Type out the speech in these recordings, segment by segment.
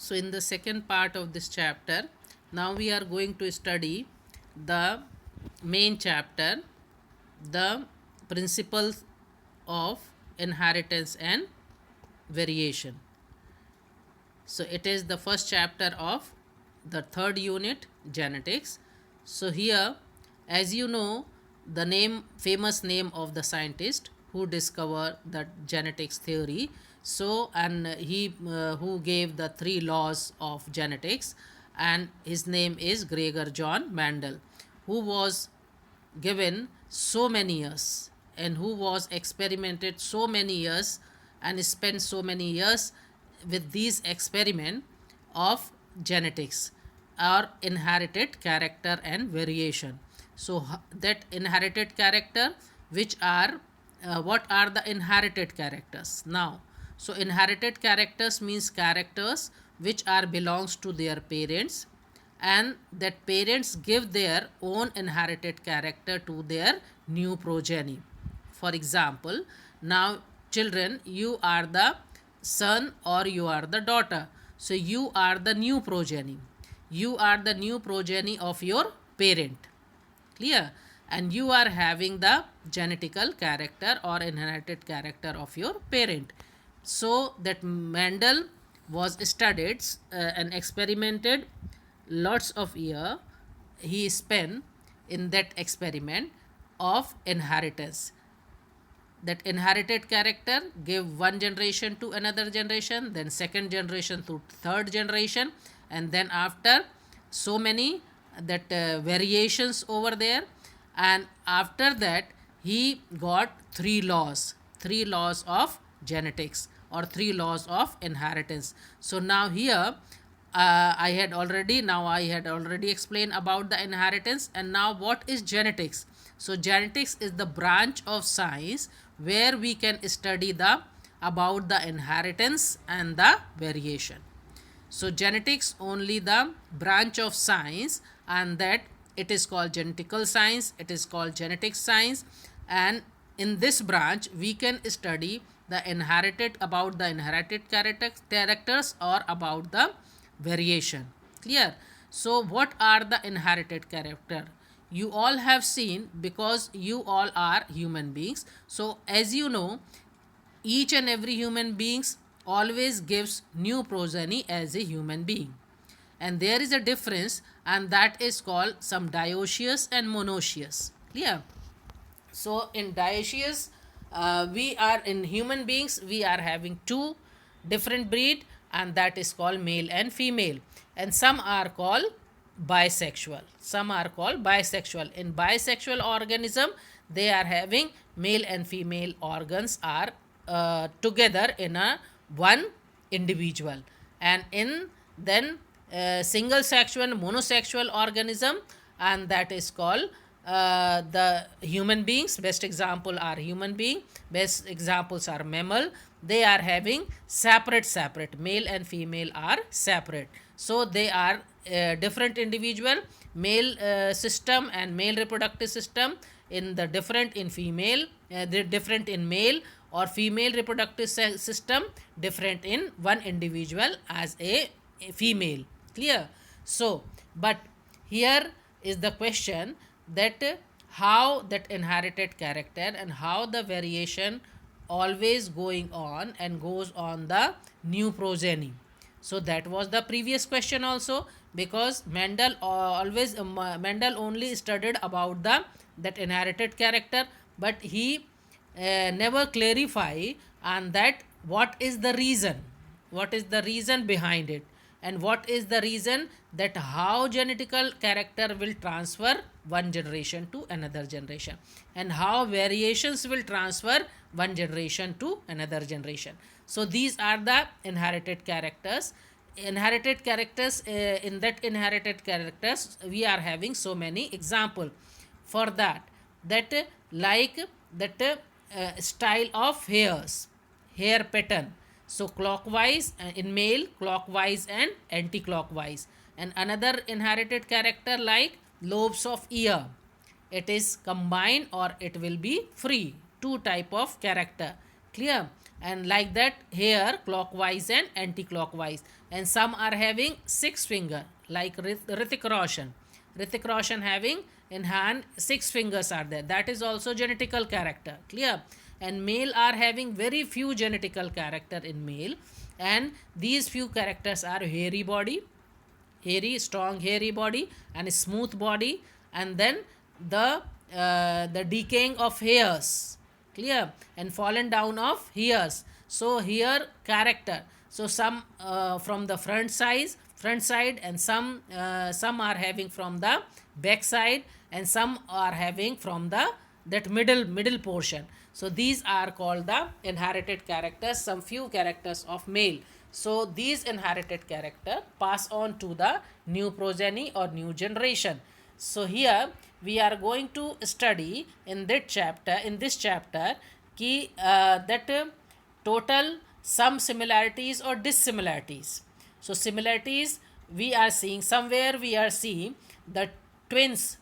So, in the second part of this chapter, now we are going to study the main chapter, the principles of inheritance and variation. So, it is the first chapter of the third unit, genetics. So, here, as you know, the famous name of the scientist who discovered the genetics theory. So, and he who gave the three laws of genetics, and his name is Gregor John Mendel, who was given so many years and who was experimented so many years and spent so many years with these experiment of genetics or inherited character and variation. So that inherited character, which are what are the inherited characters now? So inherited characters means characters which are belongs to their parents, and that parents give their own inherited character to their new progeny. For example, now children, you are the son or you are the daughter. So you are the new progeny. You are the new progeny of your parent. Clear? And you are having the genetical character or inherited character of your parent. So that Mendel was studied and experimented lots of year he spent in that experiment of inheritance. That inherited character give one generation to another generation, then second generation to third generation, and then after so many that variations over there, and after that he got three laws of genetics or three laws of inheritance. So now here I had already explained about the inheritance, and now what is genetics? So genetics is the branch of science where we can study the about the inheritance and the variation. So genetics only the branch of science, and that it is called genetical science, it is called genetic science, and in this branch we can study the inherited about the inherited characters or about the variation. Clear? So what are the inherited character? You all have seen, because you all are human beings. So as you know, each and every human beings always gives new progeny as a human being, and there is a difference, and that is called some dioecious and monoecious. Clear? So in dioecious, we are in human beings we are having two different breed, and that is called male and female, and some are called bisexual. Some are called bisexual. In bisexual organism, they are having male and female organs are together in a one individual, and in then single sexual monosexual organism, and that is called the human beings. Best example are human being, best examples are mammal. They are having separate male and female are separate, so they are different individual. Male system and male reproductive system in the different in female, they different in male, or female reproductive system different in one individual as a female. Clear? So but here is the question that how that inherited character and how the variation always going on and goes on the new progeny. So that was the previous question also, because Mendel only studied about the that inherited character, but he never clarify on that what is the reason behind it, and what is the reason that how genetical character will transfer one generation to another generation, and how variations will transfer one generation to another generation. So these are the inherited characters. In that inherited characters we are having so many example for that, like that style of hair pattern. So clockwise in male, clockwise and anti-clockwise. And another inherited character like lobes of ear, it is combined or it will be free, two type of character. Clear? And like that hair clockwise and anti-clockwise. and some are having 6 finger, like Ritik Roshan. Ritik Roshan having in hand 6 fingers are there. That is also genetical character. Clear? And male are having very few genetical character in male, and these few characters are hairy body, hairy, strong hairy body, and a smooth body, and then the decaying of hairs. Clear? And fallen down of hairs. So here character. So some from the front side, and some are having from the back side, and some are having from the that middle portion. So these are called the inherited characters, some few characters of male. So these inherited character pass on to the new progeny or new generation. So here we are going to study in this chapter ki that total some similarities or dissimilarities. So similarities, we are seeing somewhere, we are seeing the twins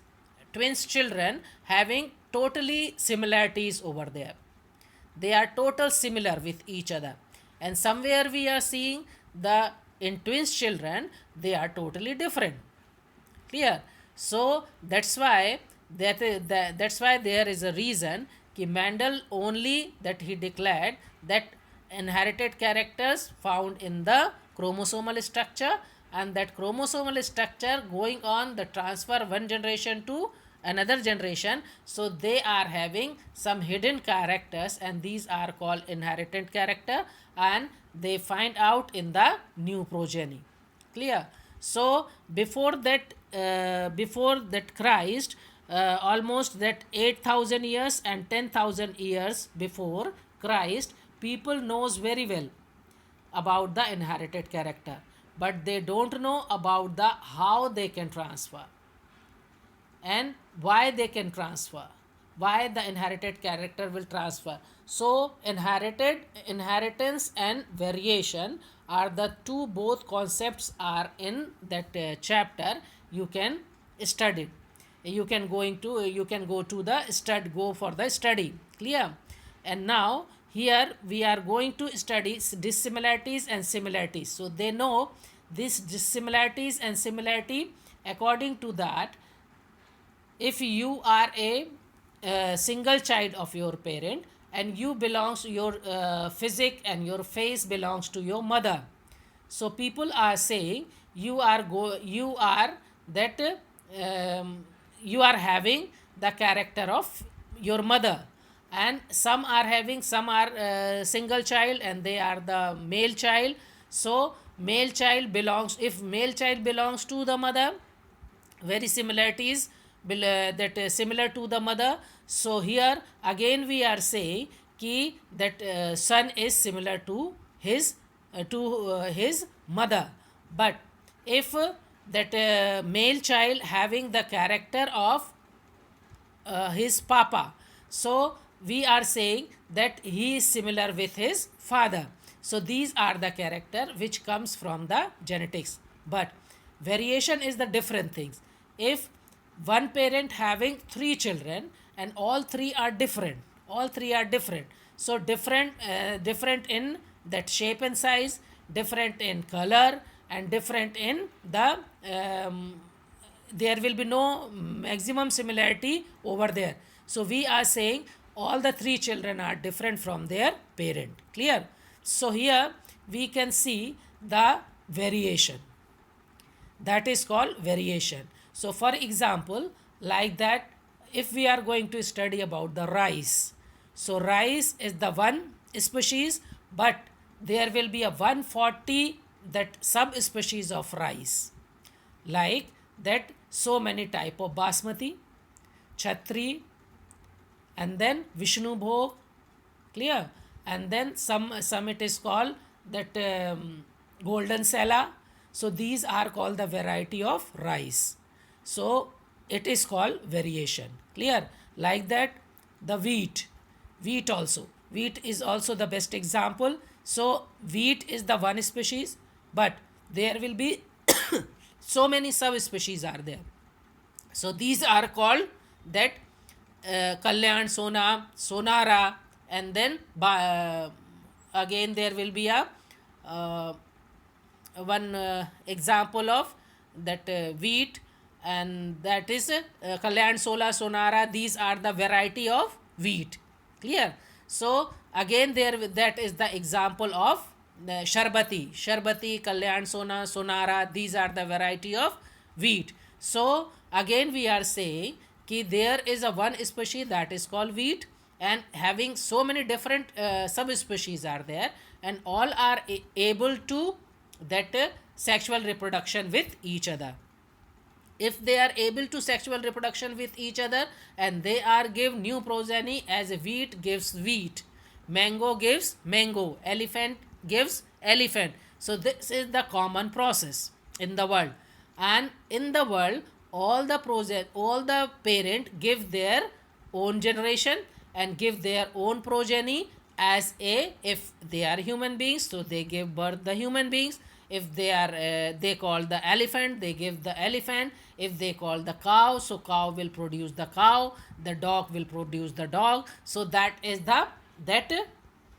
children having totally similarities over there. They are total similar with each other. And somewhere we are seeing the in twins children they are totally different. Clear? So that's why there is a reason कि Mendel only that he declared that inherited characters found in the chromosomal structure, and that chromosomal structure going on the transfer one generation to another generation, so they are having some hidden characters, and these are called inherited character, and they find out in the new progeny. Clear? So before that Christ, almost that 8,000 years and 10,000 years before Christ, people knows very well about the inherited character, but they don't know about the how they can transfer and why they can transfer, why the inherited character will transfer. So inheritance and variation are the two both concepts are in that chapter. You can study, you can go to the go for the study. Clear? And now here we are going to study dissimilarities and similarities. So they know these dissimilarities and similarity. According to that, if you are a single child of your parent, and you belongs your physique and your face belongs to your mother, so people are saying you are that you are having the character of your mother. And some are having, some are single child and they are the male child. So male child belongs, if male child belongs to the mother, very similarities that similar to the mother. So here again we are saying ki that son is similar to his mother. But if that male child having the character of his papa, so we are saying that he is similar with his father. So these are the character which comes from the genetics. But variation is the different things. If one parent having 3 children and all three are different, so different in that shape and size, different in color, and different in the there will be no maximum similarity over there. So we are saying all the 3 children are different from their parent. Clear? So here we can see the variation, that is called variation. So for example, like that, if we are going to study about the rice, so rice is the one species, but there will be a 140 that subspecies of rice, like that, so many type of basmati, chhatri, and then Vishnu Bhog. Clear? And then some it is called that golden sela. So these are called the variety of rice. So it is called variation. Clear? Like that, the wheat also, wheat is also the best example. So wheat is the one species, but there will be so many subspecies are there. So these are called that Kalyan, Sonara, and then again there will be a one example of that wheat, and that is Kalyan, Sola, Sonara. These are the variety of wheat. Clear? So again there that is the example of the Sharbati, Kalyan, Sonara. These are the variety of wheat. So again we are saying कि there is a one species that is called wheat, and having so many different subspecies are there, and all are able to that sexual reproduction with each other. If they are able to sexual reproduction with each other, and they are give new progeny, as wheat gives wheat, mango gives mango, elephant gives elephant. So this is the common process in the world. And in the world, all the parent give their own generation and give their own progeny, as a, if they are human beings, so they give birth the human beings. If they are they call the elephant, they give the elephant. If they call the cow, so cow will produce the cow, the dog will produce the dog. So that is the that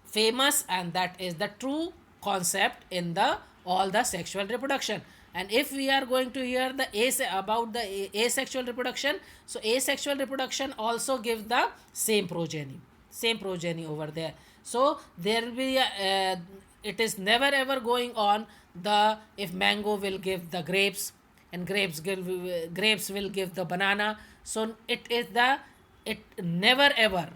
famous, and that is the true concept in the all the sexual reproduction. And if we are going to hear the about the asexual reproduction, so asexual reproduction also gives the same progeny over there. So there will be it is never ever going on the, if mango will give the grapes, and grapes will give the banana. So it is the, it never ever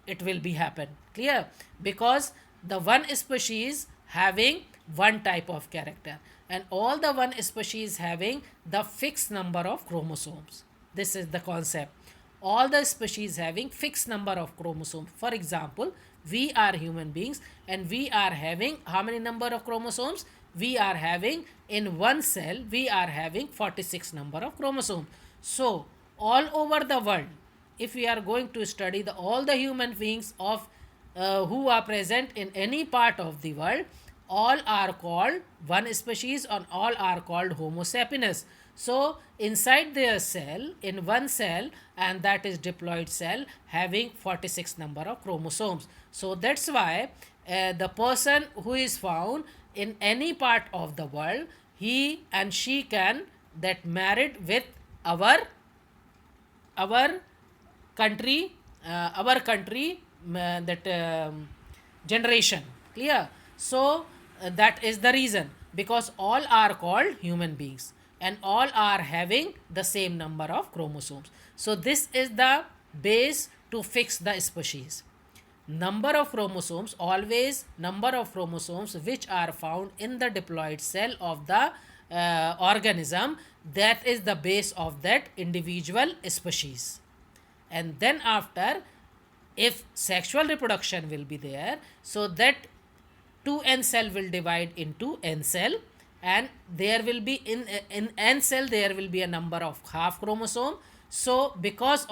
it will be happen. Clear? Because the one species having one type of character, and all the one species having the fixed number of chromosomes. This is the concept. All the species having fixed number of chromosomes. For example, we are human beings, and we are having how many number of chromosomes? We are having in one cell, we are having 46 number of chromosomes. So all over the world, if we are going to study the all the human beings of who are present in any part of the world, all are called one species, and all are called Homo sapiens. So inside their cell, in one cell, and that is diploid cell, having 46 number of chromosomes. So that's why the person who is found in any part of the world, he and she can that married with our our country, that generation. Clear? So that is the reason, because all are called human beings, and all are having the same number of chromosomes. So this is the base to fix the species. Number of chromosomes, always number of chromosomes which are found in the diploid cell of the organism, that is the base of that individual species. And then after, if sexual reproduction will be there, so that 2n cell will divide into n cell, and there will be in n cell there will be a number of half chromosome. So because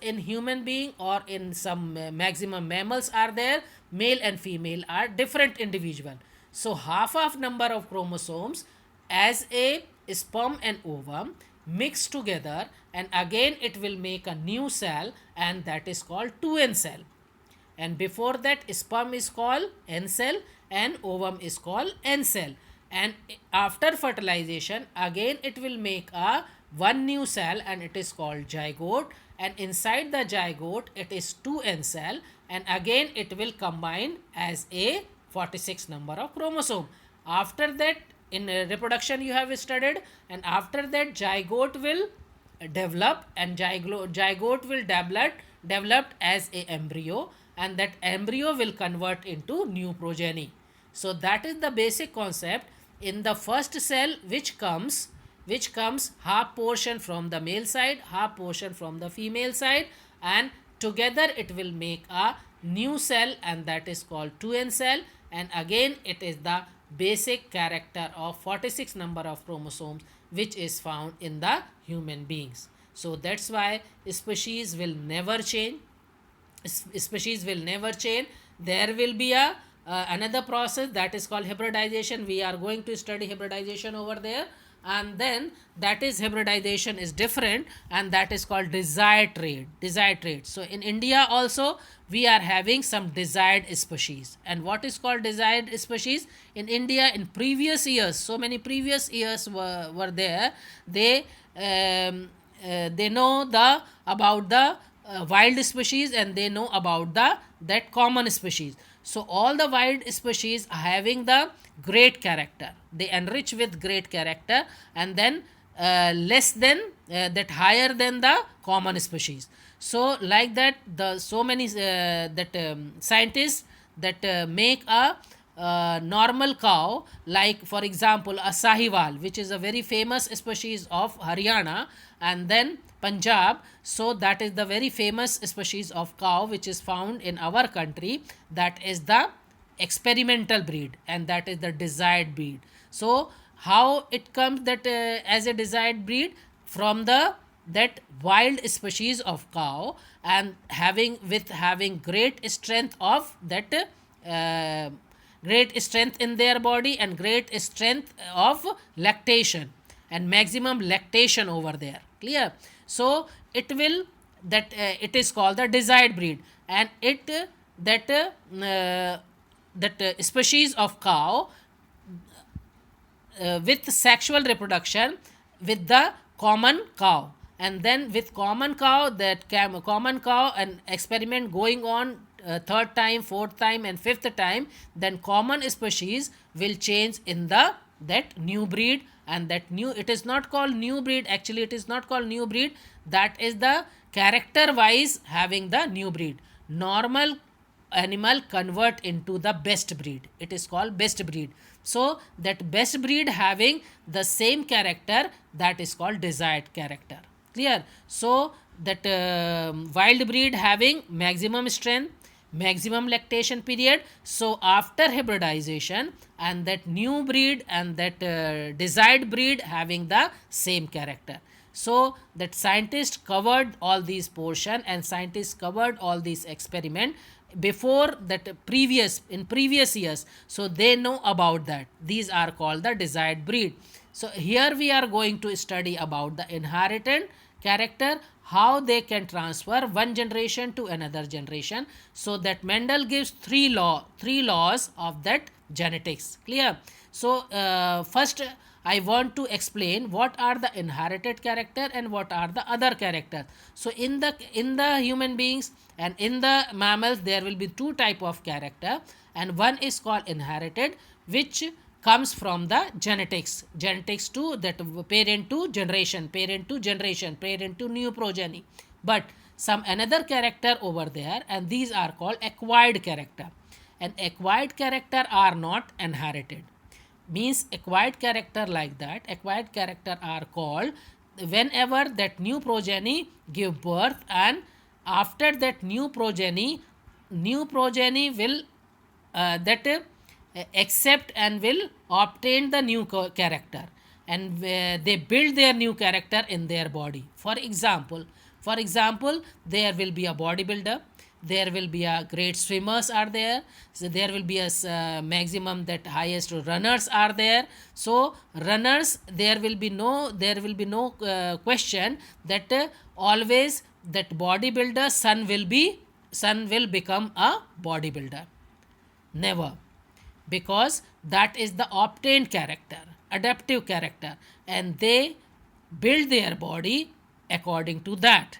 in human being or in some maximum mammals are there, male and female are different individual. So half of number of chromosomes as a sperm and ovum mix together, and again it will make a new cell, and that is called 2n cell. And before that, sperm is called n cell and ovum is called n cell. And after fertilization, again it will make a one new cell, and it is called zygote. And inside the zygote, it is 2n cell, and again it will combine as a 46 number of chromosome. After that, in reproduction you have studied, and after that zygote will develop, and zygote will develop as a embryo, and that embryo will convert into new progeny. So that is the basic concept. In the first cell, which comes half portion from the male side, half portion from the female side, and together it will make a new cell, and that is called 2n cell. And again it is the basic character of 46 number of chromosomes which is found in the human beings. So that's why species will never change. There will be a another process that is called hybridization. We are going to study hybridization over there. and then that is hybridization is different, and that is called desired trait. So in India also we are having some desired species. And what is called desired species in India? In previous years, so many previous years were there, they they know the about the wild species, and they know about the that common species. So all the wild species are having the great character, they enrich with great character, and then less than that higher than the common species. So like that, the so many that scientists that make a normal cow, like for example a sahiwal, which is a very famous species of Haryana and then Punjab. So that is the very famous species of cow which is found in our country. That is the experimental breed, and that is the desired breed. So how it comes that as a desired breed? From the that wild species of cow, and having great strength of that great strength in their body, and great strength of lactation, and maximum lactation over there. Clear? So it will that it is called the desired breed, and it that species of cow with sexual reproduction with the common cow, and then with common cow, that common cow, an experiment going on third time, fourth time, and fifth time, then common species will change in the that new breed. And that new, it is not called new breed, actually it is not called new breed, that is the character wise having the new breed. Normal animal convert into the best breed, it is called best breed. So that best breed having the same character, that is called desired character. Clear? So that wild breed having maximum strength, maximum lactation period. So after hybridization, and that new breed and that desired breed having the same character. So that scientists covered all these portion, and scientists covered all these experiment before that previous years. So they know about that. These are called the desired breed. So here we are going to study about the inherited character, how they can transfer one generation to another generation. So that Mendel gives three laws of that genetics. Clear? So first I want to explain what are the inherited character and what are the other characters. So in the human beings and in the mammals, there will be two type of character, and one is called inherited, which comes from the genetics to that parent to generation, parent to new progeny. But some another character over there, and these are called acquired character. And acquired character are not inherited. Means acquired character, like that acquired character are called whenever that new progeny give birth, and after that new progeny will that accept and will obtain the new character, and they build their new character in their body. For example, there will be a bodybuilder, there will be a great swimmers are there, so there will be a maximum that highest runners are there. So runners, there will be no question that always that bodybuilder son will become a bodybuilder. Never. Because that is the obtained character, adaptive character, and they build their body according to that.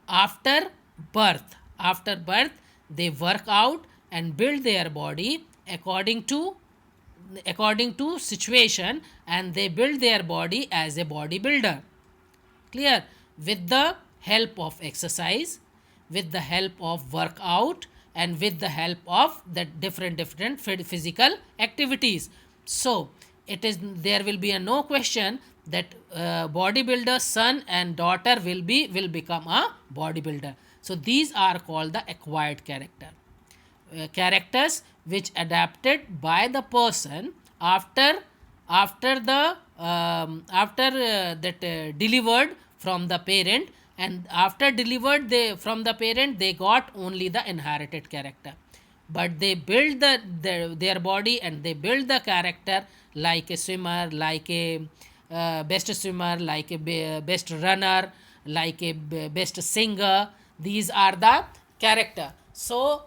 After birth they work out and build their body according to situation, and they build their body as a bodybuilder. Clear? With the help of exercise, with the help of workout, and with the help of the different physical activities. So it is, there will be a no question that bodybuilder son and daughter will become a bodybuilder. So these are called the acquired characters which adapted by the person after that delivered from the parent, and after delivered from the parent, they got only the inherited character, but they build their body, and they build the character like a swimmer, like a best swimmer, like a best runner, like a best singer. These are the character. So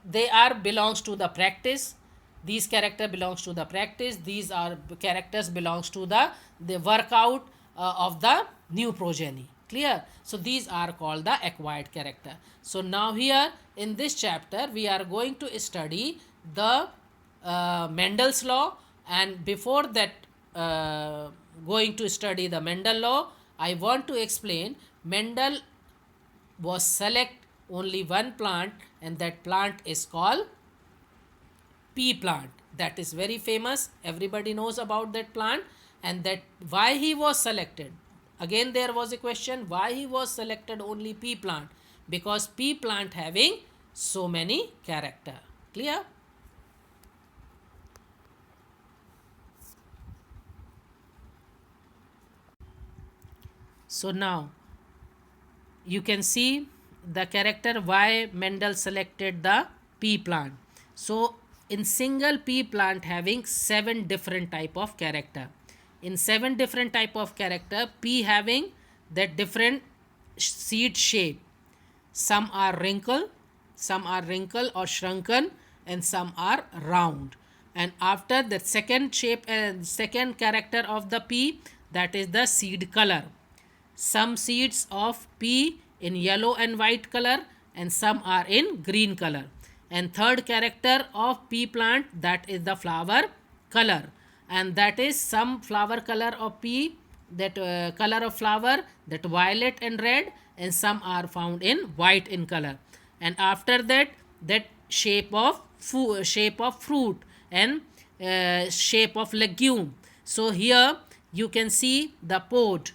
they are belongs to the practice. These character belongs to the practice. These are characters belongs to the workout of the new progeny. Clear? So these are called the acquired character. So now here in this chapter we are going to study the Mendel's law, and before that going to study the Mendel law, I want to explain Mendel was select only one plant, and that plant is called pea plant. That is very famous. Everybody knows about that plant, and that why he was selected. Again, there was a question why he was selected only pea plant, because pea plant having so many character. Clear? So now you can see the character why Mendel selected the pea plant. So in single pea plant having 7 different type of character. In 7 different type of character, pea having that different seed shape. Some are wrinkle or shrunken, and some are round. And after the second shape and second character of the pea, that is the seed color. Some seeds of pea in yellow and white color, and some are in green color. And third character of pea plant, that is the flower color, and that is some flower color of pea, that color of flower, that violet and red, and some are found in white in color. And after that, that shape of fruit, and shape of legume. So here you can see the pod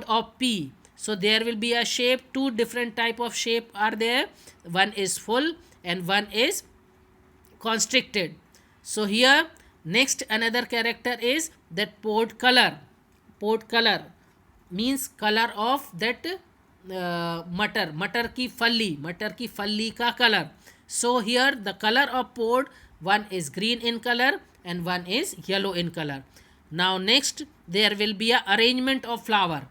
of pea. So there will be a shape, 2 different type of shape are there. One is full and one is constricted. So here next another character is that pod color. Pod color means color of that मटर की फली का color. So here the color of pod, one is green in color and one is yellow in color. Now next there will be a arrangement of flower.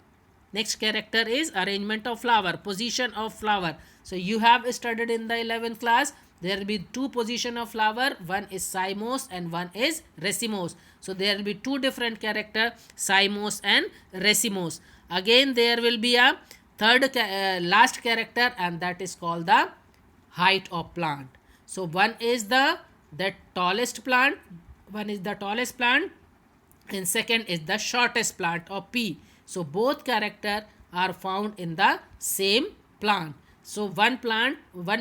Next character is arrangement of flower, position of flower. So you have studied in the 11th class, there will be 2 position of flower, one is cymose and one is racemose. So there will be 2 different character, cymose and racemose. Again there will be a third last character, and that is called the height of plant. So one is the tallest plant, and second is the shortest plant of pea. So both character are found in the same plant. So one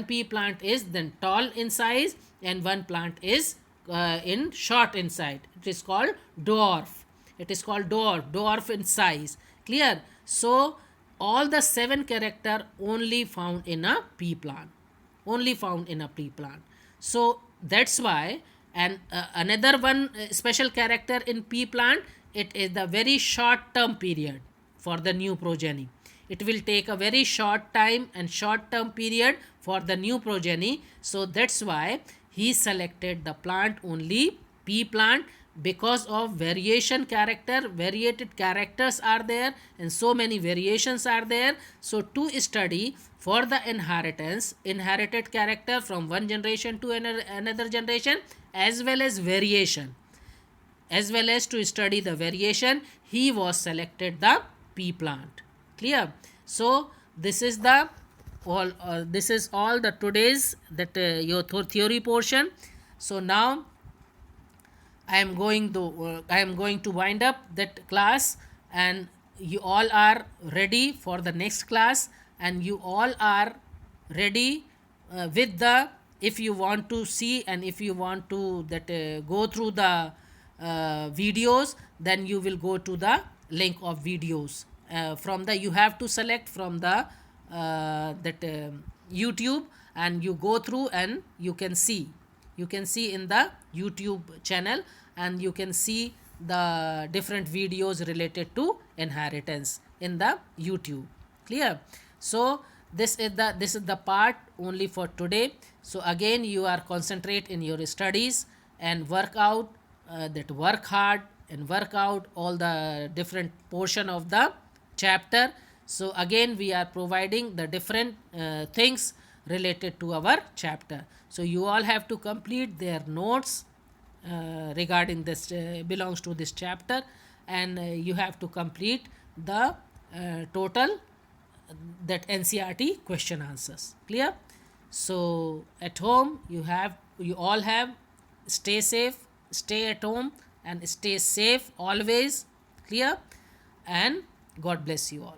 pea plant is then tall in size, and one plant is in short in size. It is called dwarf. Dwarf in size. Clear? So all the 7 character only found in a pea plant. So that's why, and another one special character in pea plant, it is the very short term period for the new progeny. It will take a very short time and short term period for the new progeny. So that's why he selected the plant only pea plant, because of variated characters are there, and so many variations are there. So to study for the inherited character from one generation to another generation, as well as to study the variation, he was selected the pea plant. Clear? So this is all the today's your theory portion. So now I am going to wind up that class, and you all are ready for the next class, and you all are ready with the, if you want to see and if you want to go through the videos, then you will go to the link of videos from the, you have to select from the YouTube, and you go through and you can see in the YouTube channel, and you can see the different videos related to inheritance in the YouTube. Clear? So this is the part only for today. So again you are concentrate in your studies and work out that work hard and work out all the different portion of the chapter. So again we are providing the different things related to our chapter. So you all have to complete their notes regarding this belongs to this chapter, and you have to complete the total that NCRT question answers. Clear? So at home you all have, stay safe, stay at home and stay safe always. Clear? And God bless you all.